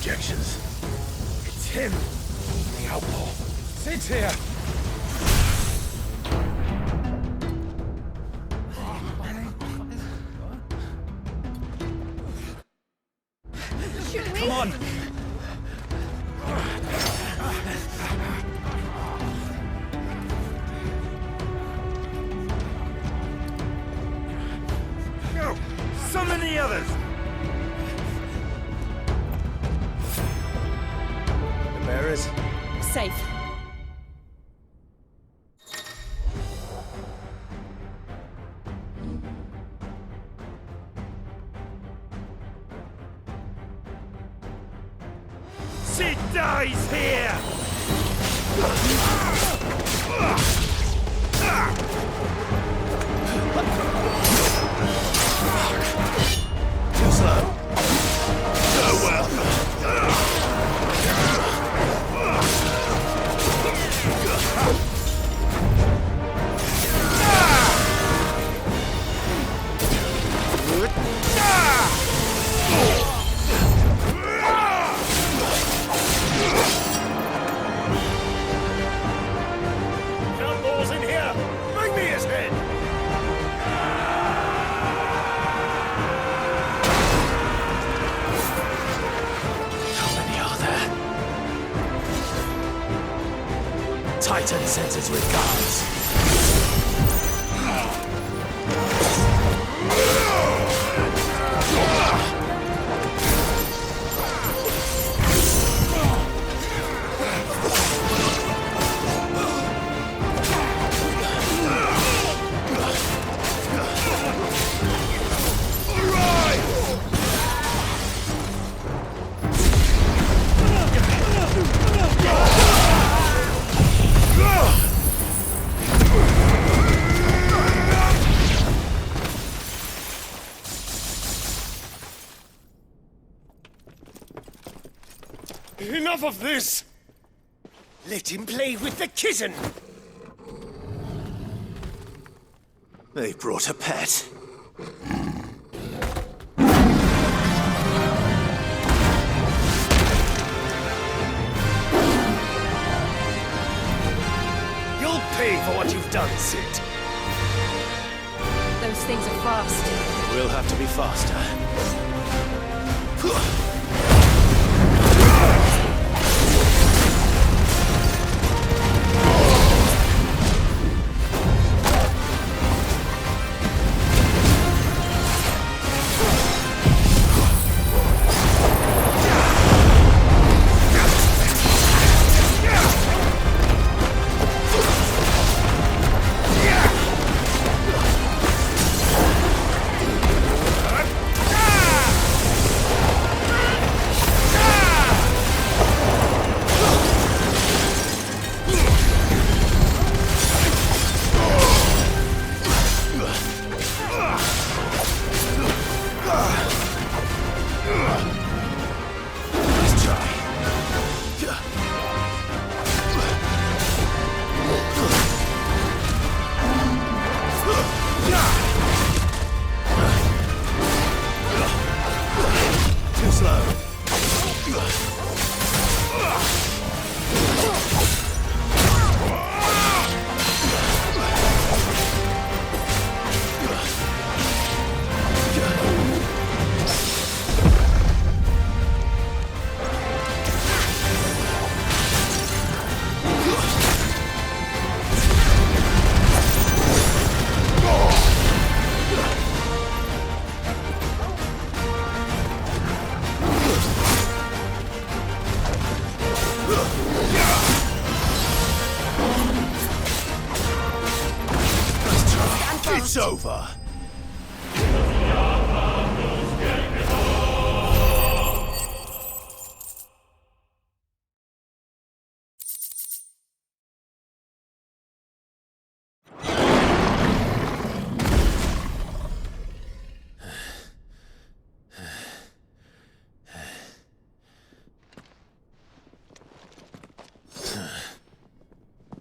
objections. It's him, the outlaw. Sit here! Should we? Come on! Go! Summon the others! The bearers? Safe. She dies here! Too slow. Oh well. Outlaws in here! Bring me his head! How many are there? Titan sends his regards. Enough of this! Let him play with the kitten! They brought a pet. You'll pay for what you've done, Sid. Those things are fast. We'll have to be faster. It's over.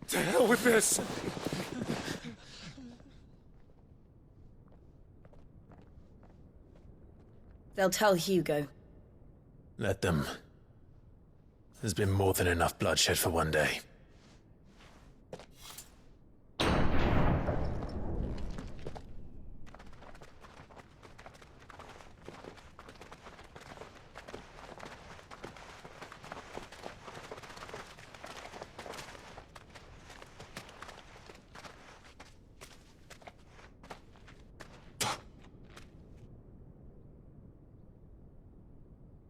To hell with this! They'll tell Hugo. Let them. There's been more than enough bloodshed for one day.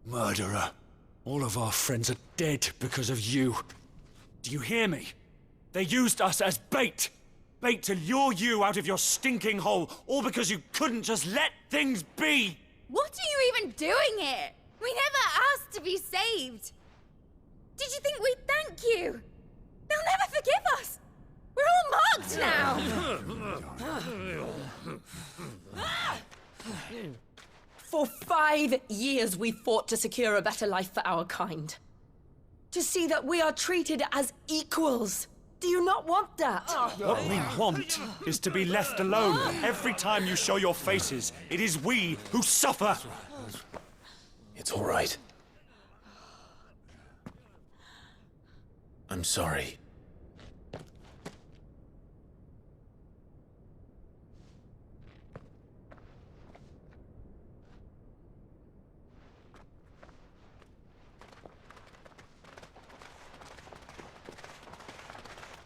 Murderer. All of our friends are dead because of you. Do you hear me? They used us as bait. Bait to lure you out of your stinking hole, all because you couldn't just let things be. What are you even doing here? We never asked to be saved. Did you think we'd thank you? They'll never forgive us. We're all marked now. For 5 years we fought to secure a better life for our kind. To see that we are treated as equals. Do you not want that? What we want is to be left alone. Every time you show your faces, it is we who suffer. It's all right. I'm sorry.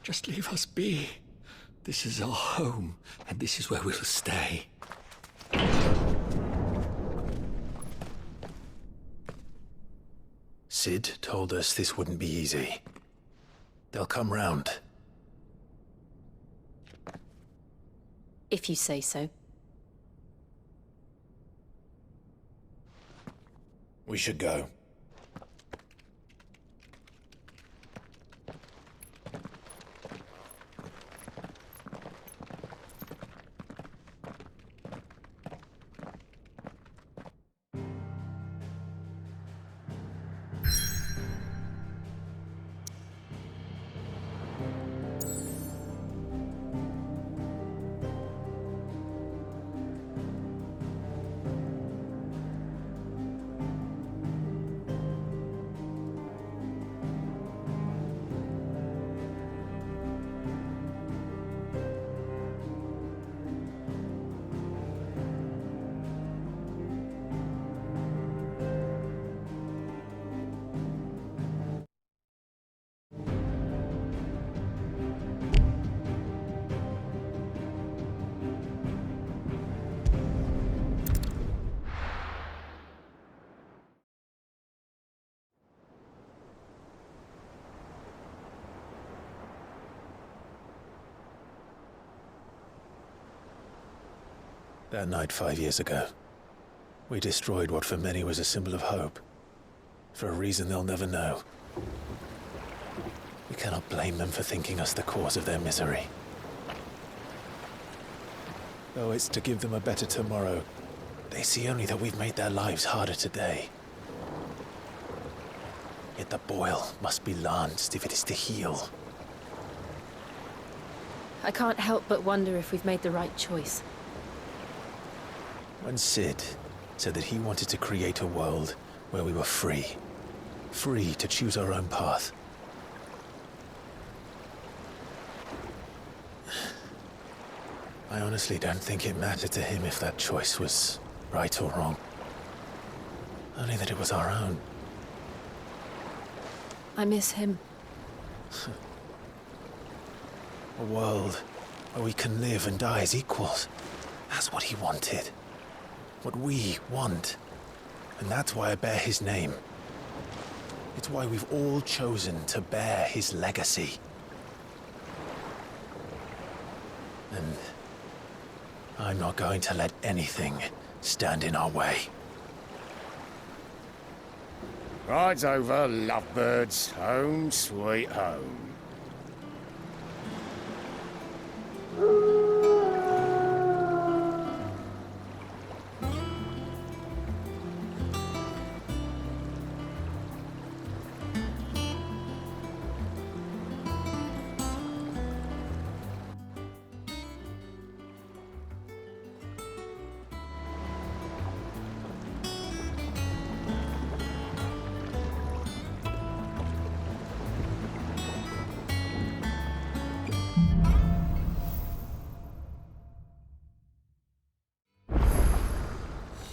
Just leave us be. This is our home, and this is where we'll stay. Sid told us this wouldn't be easy. They'll come round. If you say so. We should go. That night 5 years ago, we destroyed what for many was a symbol of hope. For a reason they'll never know. We cannot blame them for thinking us the cause of their misery. Though it's to give them a better tomorrow, they see only that we've made their lives harder today. Yet the boil must be lanced if it is to heal. I can't help but wonder if we've made the right choice. When Sid said that he wanted to create a world where we were free. Free to choose our own path. I honestly don't think it mattered to him if that choice was right or wrong. Only that it was our own. I miss him. A world where we can live and die as equals. That's what he wanted. What we want. And that's why I bear his name. It's why we've all chosen to bear his legacy. And I'm not going to let anything stand in our way. Ride's over, lovebirds. Home sweet home.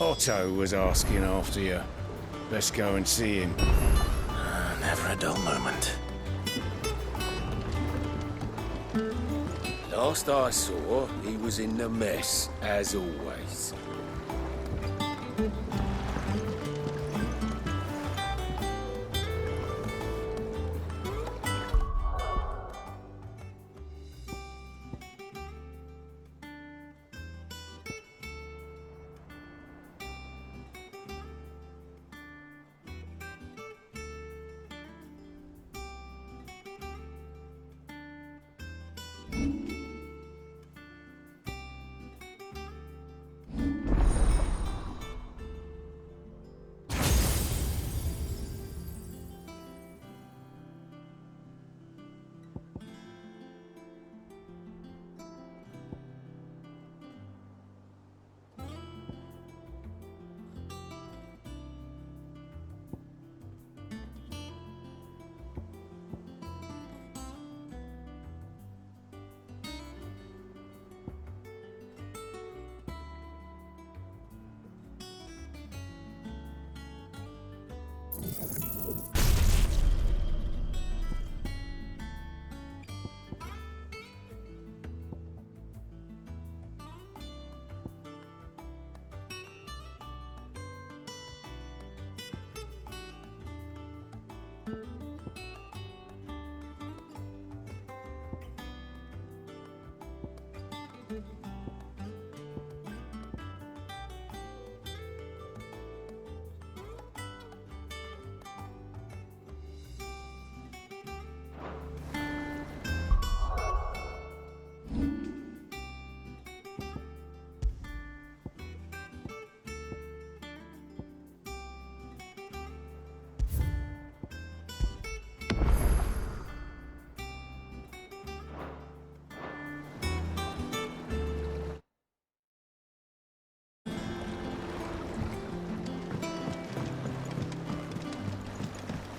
Otto was asking after you. Let's go and see him. Never a dull moment. Last I saw, he was in the mess, as always.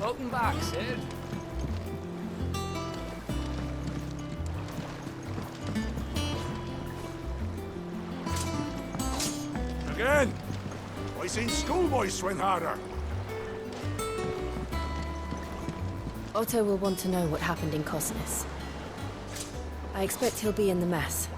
Welcome back, Sid. Again! I seen schoolboys swing harder. Otto will want to know what happened in Cosnes. I expect he'll be in the mess.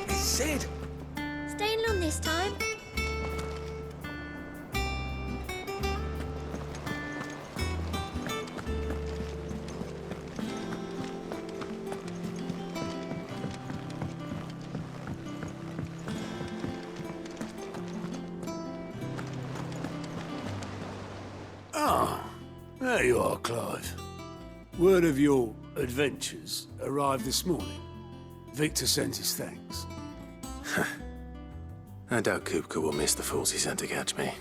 Sid! Staying long this time? There you are, Clive. Word of your adventures arrived this morning. Victor sent his thanks. I doubt Kupka will miss the fools he sent to catch me.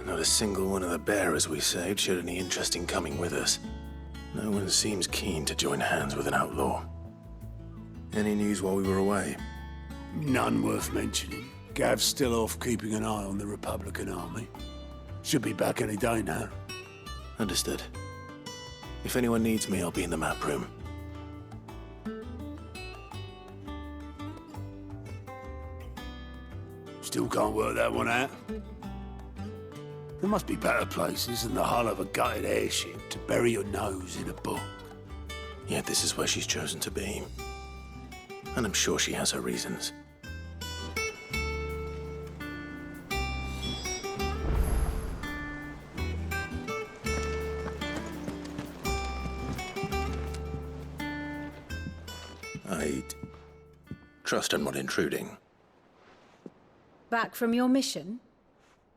Not a single one of the bearers we saved showed any interest in coming with us. No one seems keen to join hands with an outlaw. Any news while we were away? None worth mentioning. Gav's still off keeping an eye on the Republican army. Should be back any day now. Understood. If anyone needs me, I'll be in the map room. Still can't work that one out. There must be better places than the hull of a gutted airship to bury your nose in a book. Yet this is where she's chosen to be. And I'm sure she has her reasons. I'd trust I'm not intruding. Back from your mission?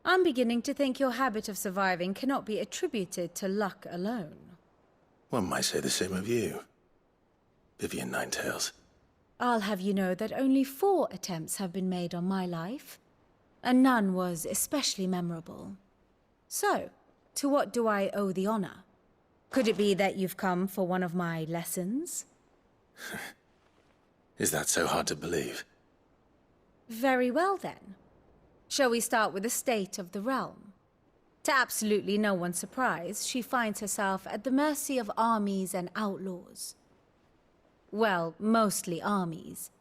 I'm beginning to think your habit of surviving cannot be attributed to luck alone. One might say the same of you, Vivian Ninetails. I'll have you know that only 4 attempts have been made on my life, and none was especially memorable. So, to what do I owe the honor? Could it be that you've come for one of my lessons? Is that so hard to believe? Very well then. Shall we start with the state of the realm? To absolutely no one's surprise, she finds herself at the mercy of armies and outlaws. Well, mostly armies.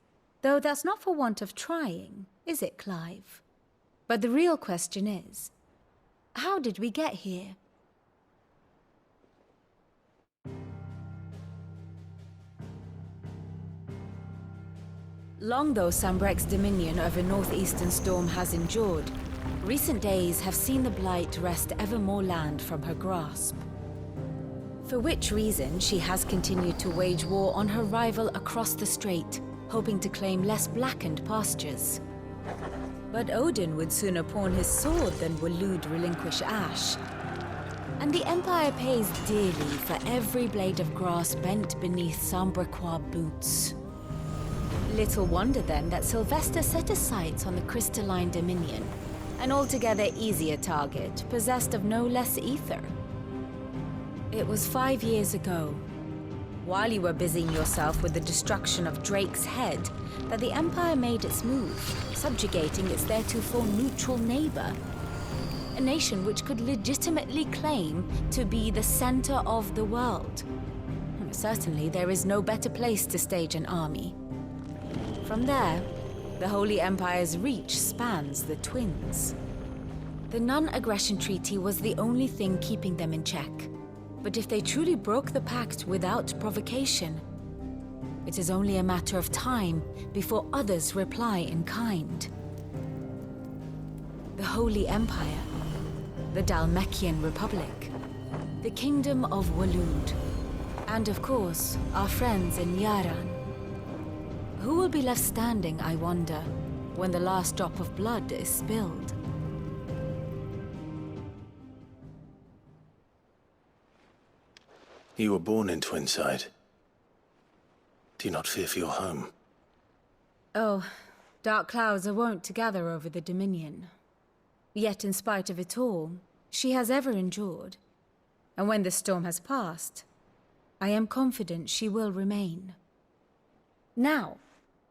Though that's not for want of trying, is it, Clive? But the real question is, how did we get here? Long though Sambrek's dominion over northeastern storm has endured, recent days have seen the Blight wrest ever more land from her grasp. For which reason she has continued to wage war on her rival across the strait, hoping to claim less blackened pastures. But Odin would sooner pawn his sword than Waloed relinquish Ash. And the Empire pays dearly for every blade of grass bent beneath Sambrequois boots. Little wonder then that Sylvester set his sights on the crystalline dominion, an altogether easier target, possessed of no less ether. It was 5 years ago, while you were busying yourself with the destruction of Drake's head, that the Empire made its move, subjugating its theretofore neutral neighbor. A nation which could legitimately claim to be the center of the world. Certainly, there is no better place to stage an army. From there, the Holy Empire's reach spans the Twins. The non-aggression treaty was the only thing keeping them in check. But if they truly broke the pact without provocation, it is only a matter of time before others reply in kind. The Holy Empire, the Dhalmekian Republic, the Kingdom of Waloed, and of course, our friends in Yaran. Who will be left standing, I wonder, when the last drop of blood is spilled? You were born in Twinside. Do you not fear for your home? Oh, dark clouds are wont to gather over the Dominion. Yet in spite of it all, she has ever endured. And when the storm has passed, I am confident she will remain. Now,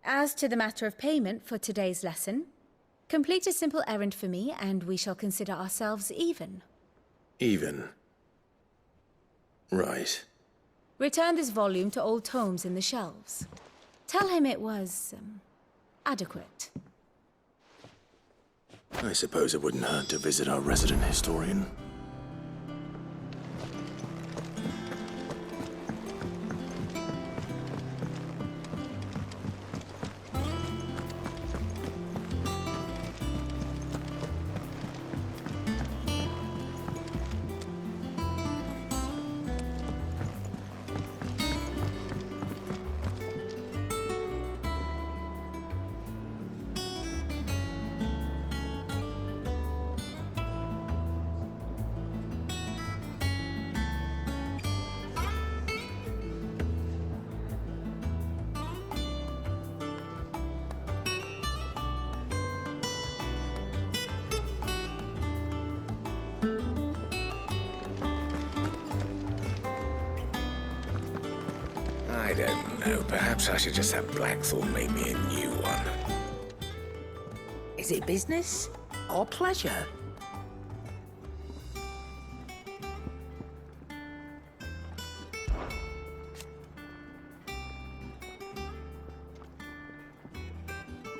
as to the matter of payment for today's lesson, complete a simple errand for me and we shall consider ourselves even. Even? Right. Return this volume to old tomes in the shelves. Tell him it was, adequate. I suppose it wouldn't hurt to visit our resident historian. I don't know. Perhaps I should just have Blackthorn make me a new one. Is it business or pleasure?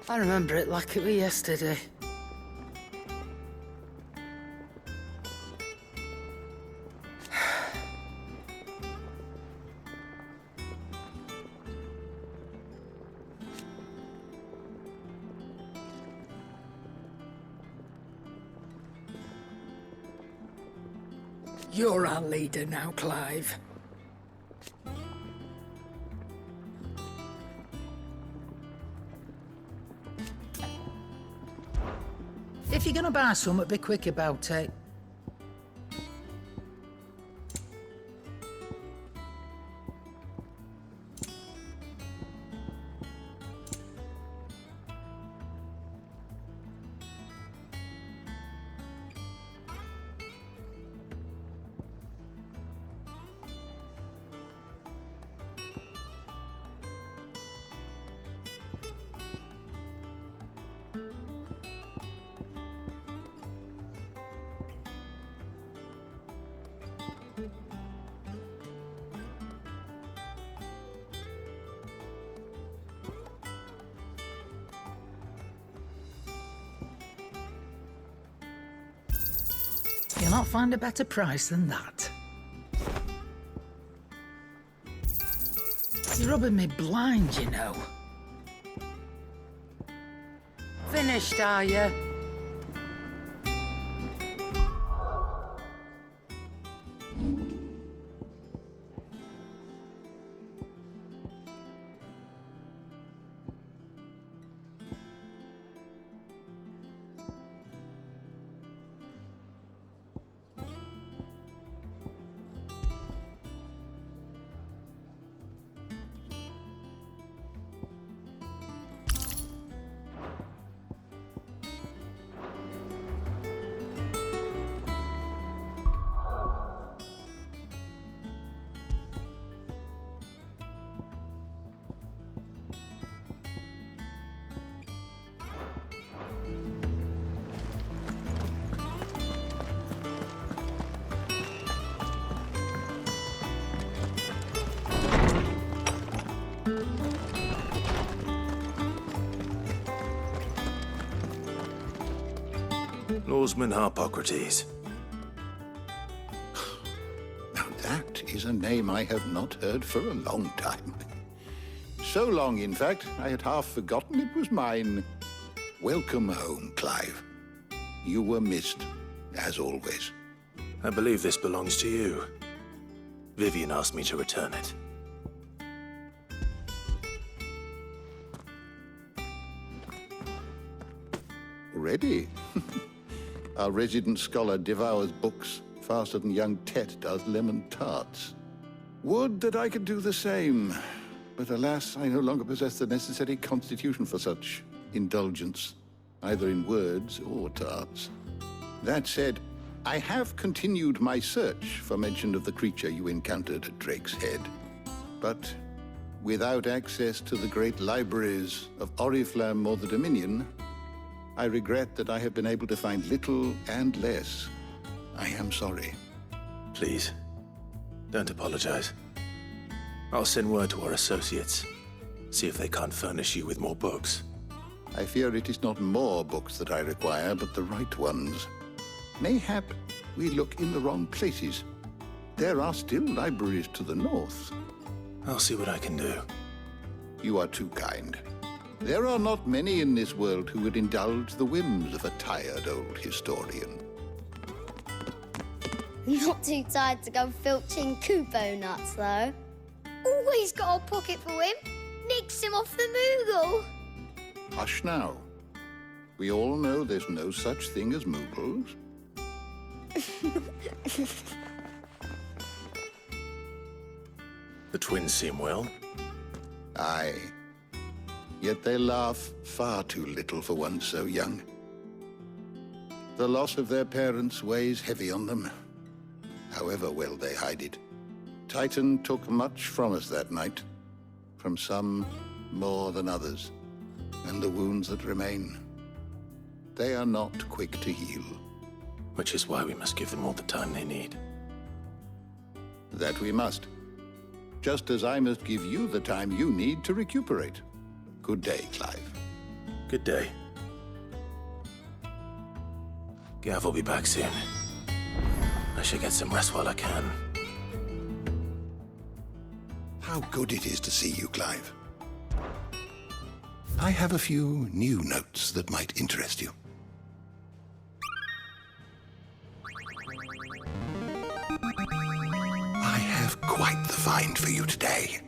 I remember it like it was yesterday. You're our leader now, Clive. If you're gonna buy something, be quick about it. You'll not find a better price than that. You're rubbing me blind, you know. Finished, are you? Lawsman Harpocrates. Now that is a name I have not heard for a long time. So long, in fact, I had half forgotten it was mine. Welcome home, Clive. You were missed, as always. I believe this belongs to you. Vivian asked me to return it. Ready? Our resident scholar devours books faster than young Tet does lemon tarts. Would that I could do the same, but alas, I no longer possess the necessary constitution for such indulgence, either in words or tarts. That said, I have continued my search for mention of the creature you encountered at Drake's Head, but without access to the great libraries of Oriflamme or the Dominion, I regret that I have been able to find little and less. I am sorry. Please, don't apologize. I'll send word to our associates. See if they can't furnish you with more books. I fear it is not more books that I require, but the right ones. Mayhap we look in the wrong places. There are still libraries to the north. I'll see what I can do. You are too kind. There are not many in this world who would indulge the whims of a tired old historian. Not too tired to go filching Kupo nuts, though. Always got a pocket for him. Nicks him off the Moogle. Hush now. We all know there's no such thing as Moogles. The twins seem well. Aye. Yet they laugh far too little for one so young. The loss of their parents weighs heavy on them, however well they hide it. Titan took much from us that night, from some more than others, and the wounds that remain, they are not quick to heal. Which is why we must give them all the time they need. That we must. Just as I must give you the time you need to recuperate. Good day, Clive. Good day. Gav will be back soon. I should get some rest while I can. How good it is to see you, Clive. I have a few new notes that might interest you. I have quite the find for you today.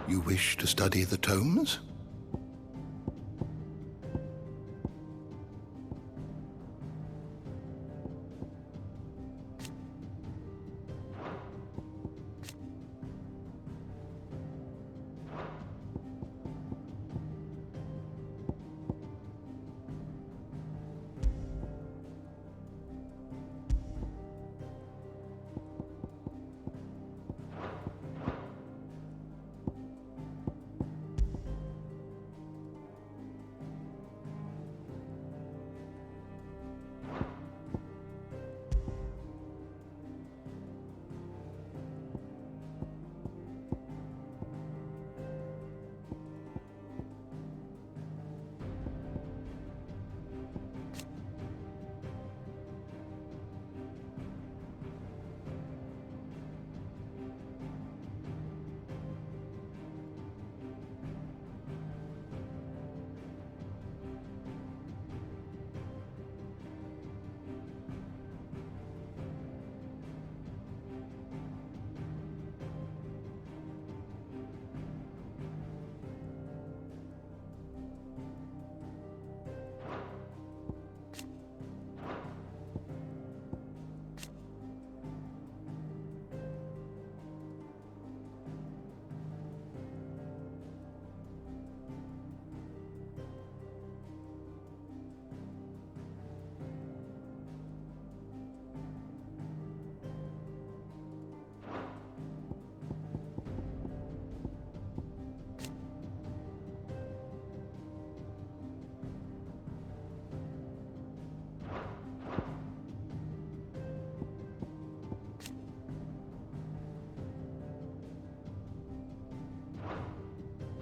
You wish to study the tomes?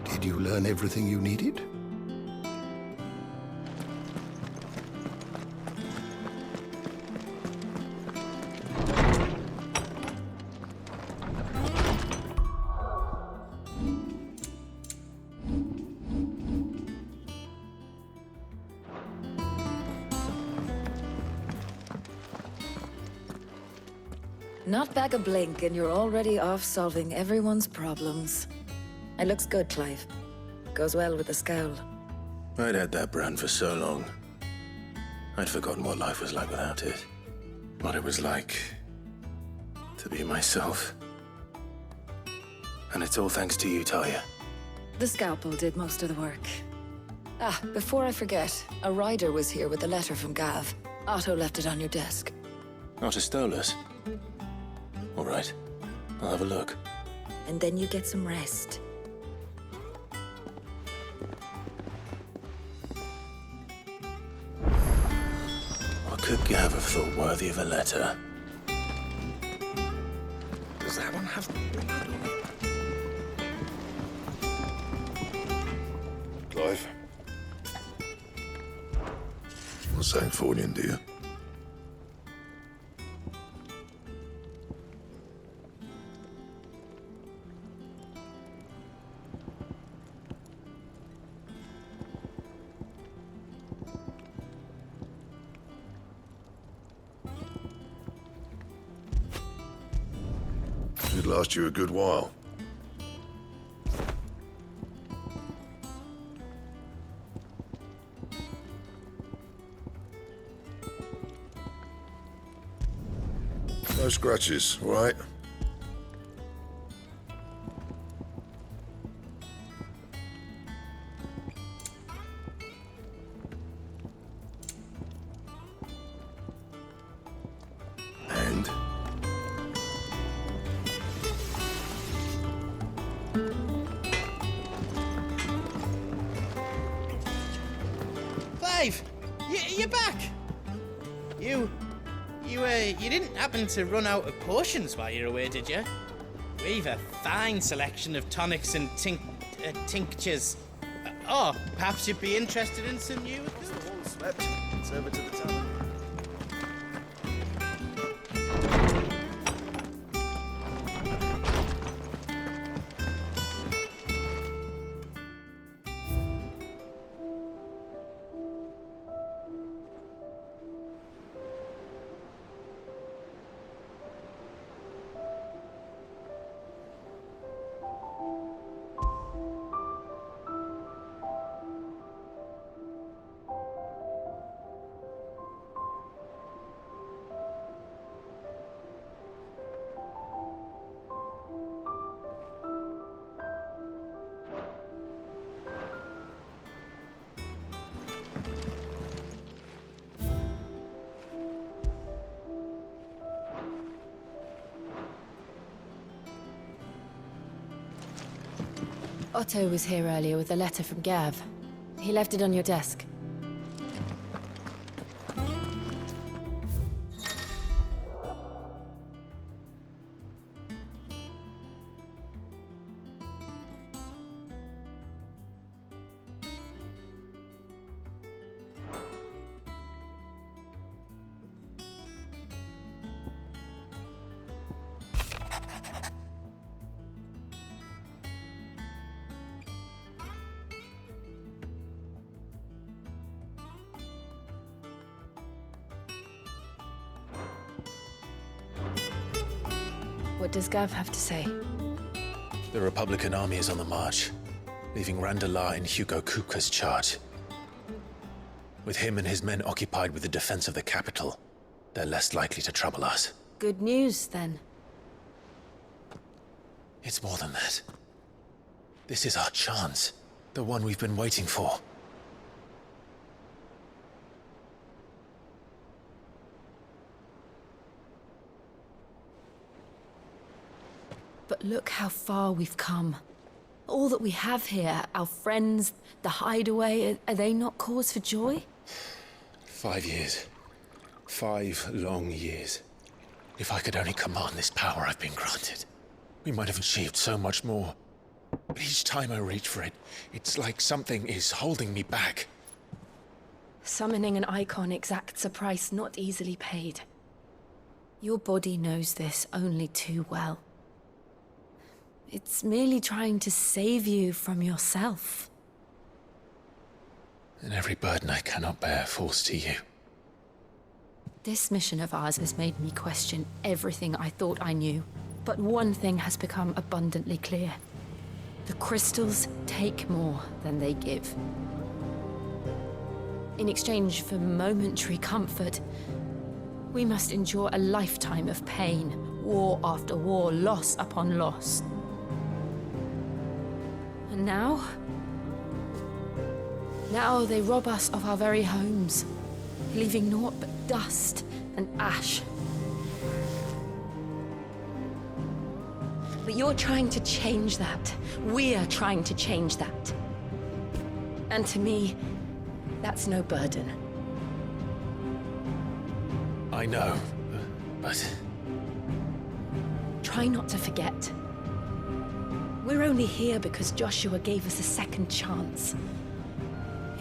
Did you learn everything you needed? Not back a blink and you're already off solving everyone's problems. It looks good, Clive. Goes well with the scowl. I'd had that brand for so long. I'd forgotten what life was like without it. What it was like to be myself. And it's all thanks to you, Talia. The scalpel did most of the work. Ah, before I forget, a rider was here with a letter from Gav. Otto left it on your desk. Otto stole us. All right, I'll have a look. And then you get some rest. What could Gav have thought worthy of a letter? Does that one have blood on it? Clive. What's saying Fornian, do you? It'd last you a good while. No scratches, all right? And? Clive! You're back! You didn't happen to run out of potions while you're away, did you? We've a fine selection of tonics and tinctures. Oh, perhaps you'd be interested in some new... Once the hall's swept, it's over to the tavern. Otto was here earlier with a letter from Gav. He left it on your desk. What does Gav have to say? The Republican army is on the march, leaving Randalar in Hugo Kuka's charge. With him and his men occupied with the defense of the capital, they're less likely to trouble us. Good news, then. It's more than that. This is our chance. The one we've been waiting for. But look how far we've come. All that we have here, our friends, the hideaway, are they not cause for joy? 5 years. 5 long years. If I could only command this power I've been granted, we might have achieved so much more. But each time I reach for it, it's like something is holding me back. Summoning an Eikon exacts a price not easily paid. Your body knows this only too well. It's merely trying to save you from yourself. And every burden I cannot bear falls to you. This mission of ours has made me question everything I thought I knew. But one thing has become abundantly clear. The crystals take more than they give. In exchange for momentary comfort, we must endure a lifetime of pain, war after war, loss upon loss. And now they rob us of our very homes, leaving naught but dust and ash. But you're trying to change that. We're trying to change that. And to me, that's no burden. I know, but... Try not to forget. We're only here because Joshua gave us a second chance.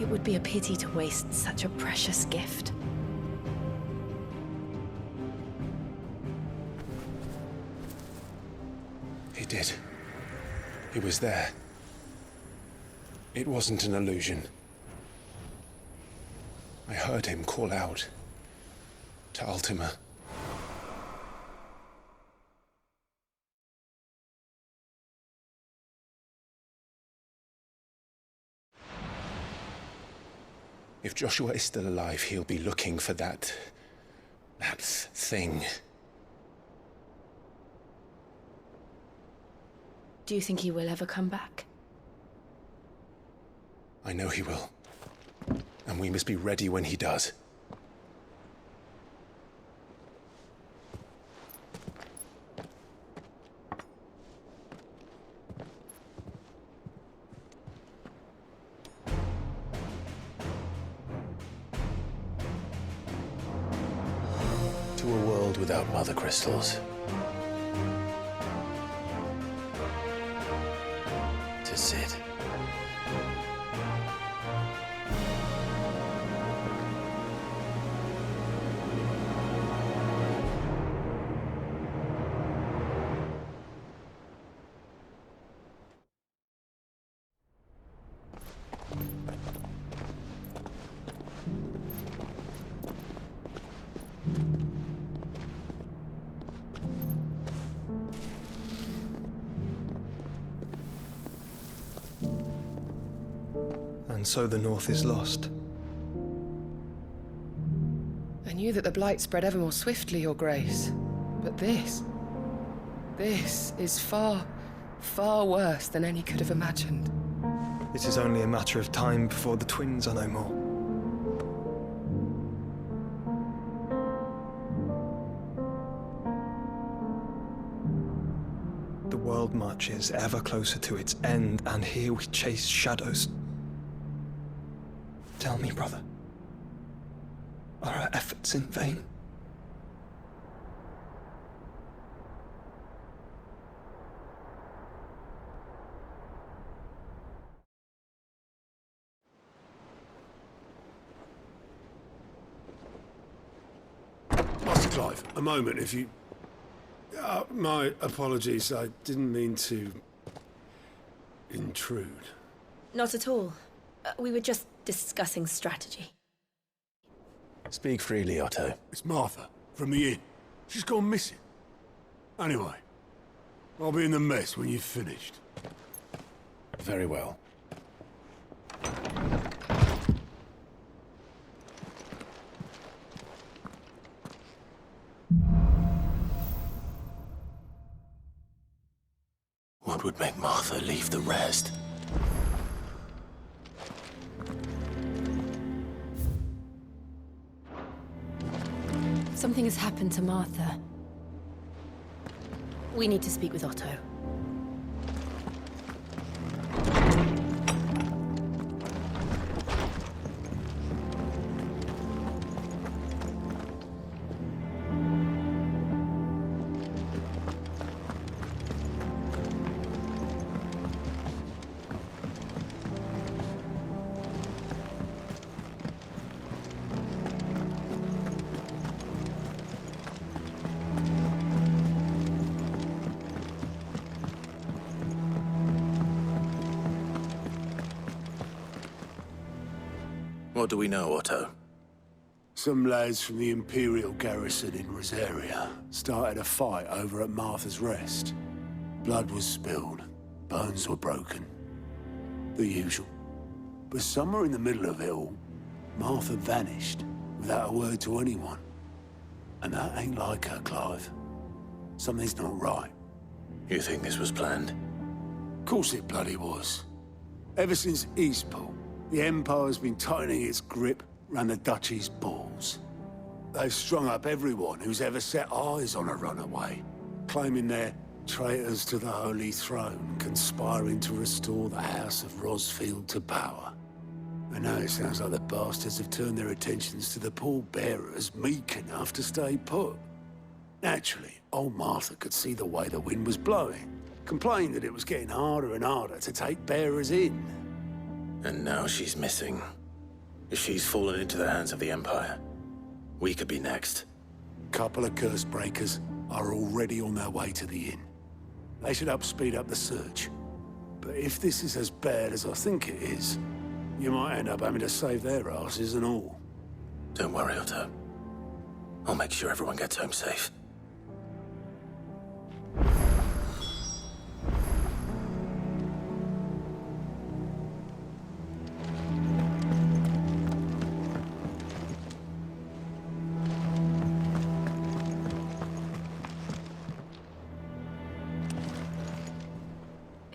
It would be a pity to waste such a precious gift. He did. He was there. It wasn't an illusion. I heard him call out to Ultima. If Joshua is still alive, he'll be looking for that thing. Do you think he will ever come back? I know he will. And we must be ready when he does. To a world without mother crystals. To Sid. And so the North is lost. I knew that the Blight spread ever more swiftly, Your Grace. But this is far, far worse than any could have imagined. It is only a matter of time before the twins are no more. The world marches ever closer to its end, and here we chase shadows. Tell me, brother, are our efforts in vain? Master Clive, a moment, if you... my apologies, I didn't mean to... intrude. Not at all. We were just discussing strategy. Speak freely, Otto. It's Martha, from the inn. She's gone missing. Anyway, I'll be in the mess when you've finished. Very well. What would make Martha leave the rest? Something has happened to Martha. We need to speak with Otto. What do we know, Otto? Some lads from the Imperial garrison in Rosaria started a fight over at Martha's Rest. Blood was spilled, bones were broken. The usual. But somewhere in the middle of it all, Martha vanished without a word to anyone. And that ain't like her, Clive. Something's not right. You think this was planned? Of course it bloody was. Ever since Eastpool, the Empire's been tightening its grip round the Duchy's balls. They've strung up everyone who's ever set eyes on a runaway, claiming they're traitors to the Holy Throne, conspiring to restore the House of Rosfield to power. And now it sounds like the bastards have turned their attentions to the pallbearers meek enough to stay put. Naturally, old Martha could see the way the wind was blowing, complained that it was getting harder and harder to take bearers in. And now she's missing. If she's fallen into the hands of the Empire, we could be next. Couple of curse breakers are already on their way to the inn. They should help speed up the search. But if this is as bad as I think it is, you might end up having to save their asses and all. Don't worry, Otto. I'll make sure everyone gets home safe.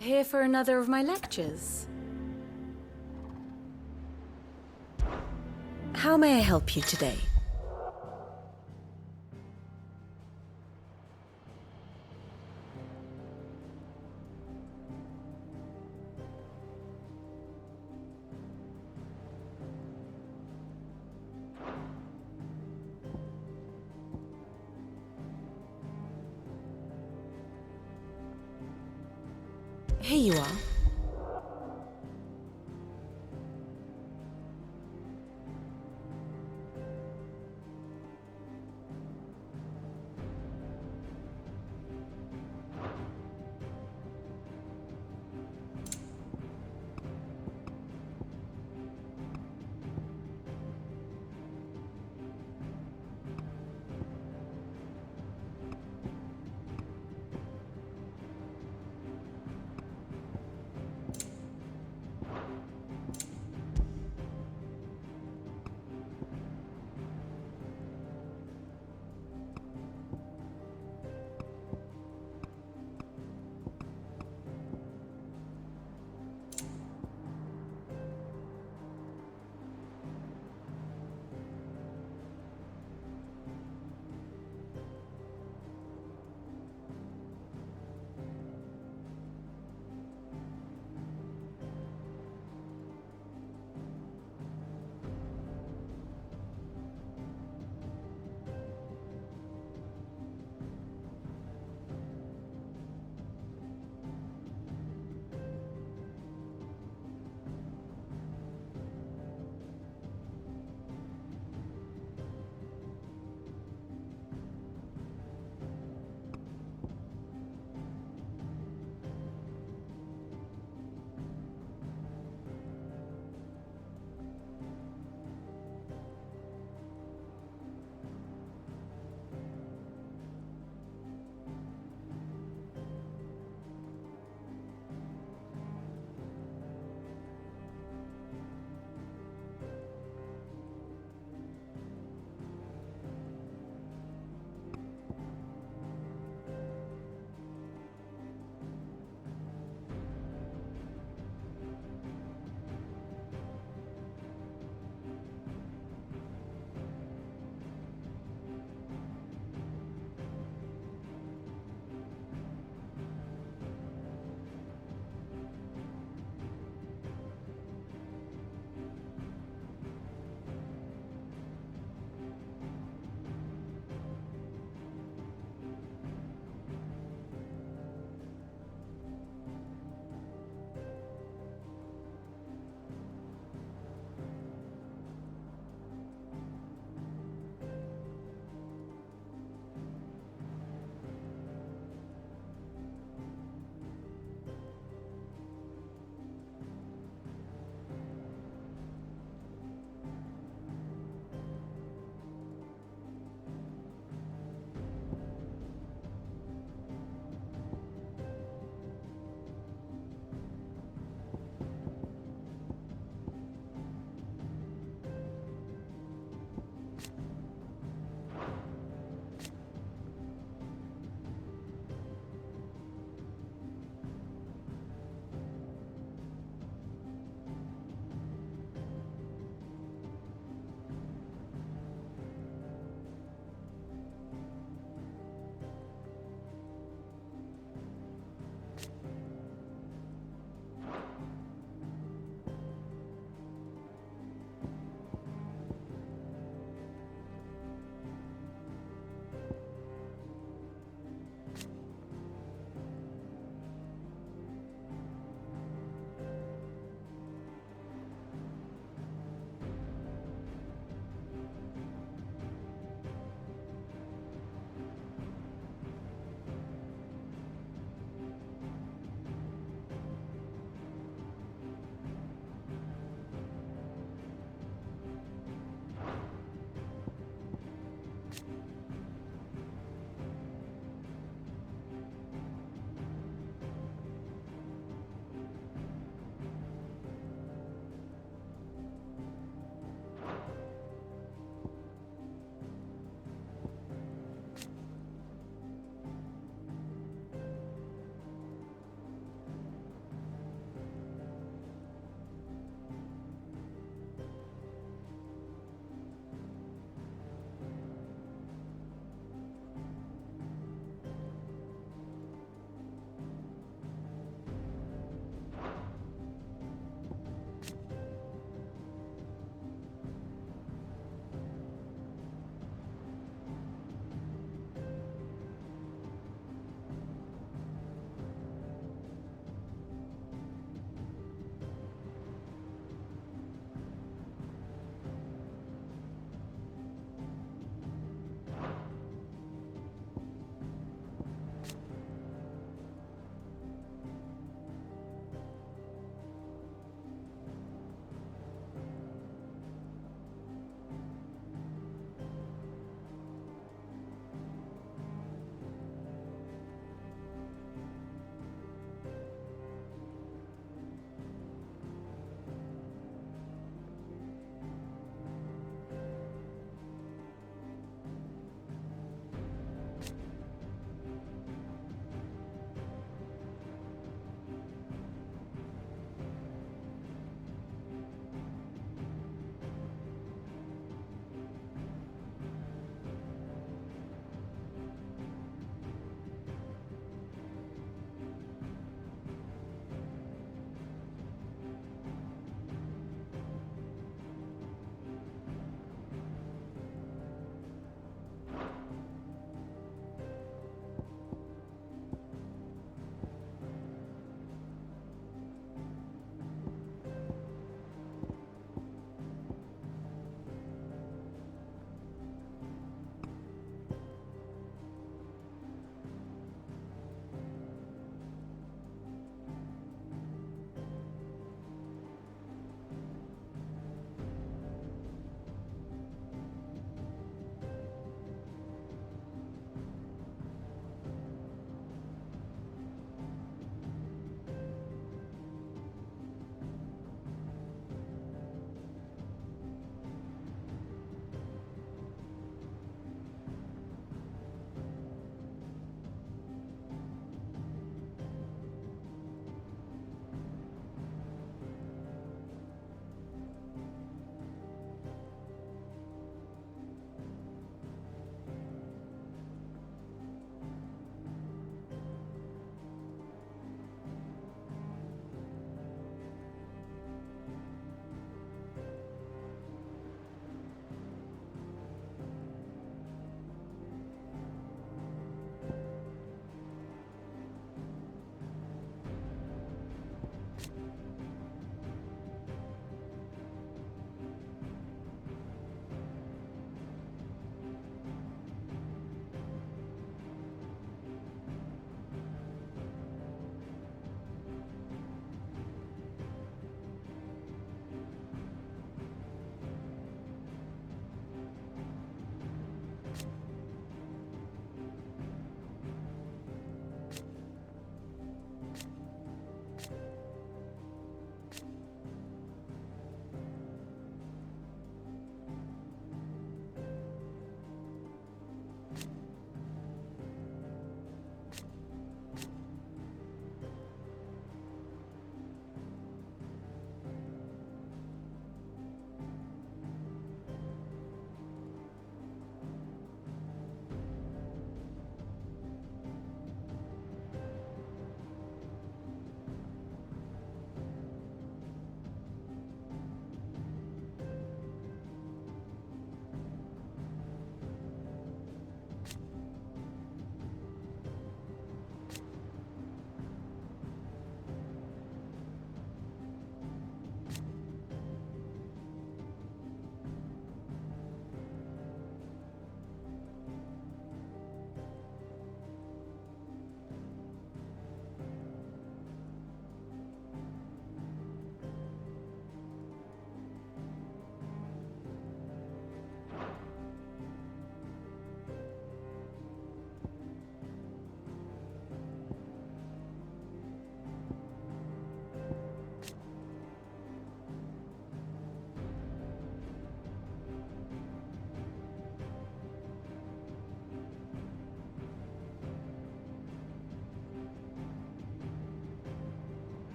Here for another of my lectures? How may I help you today? Here you are.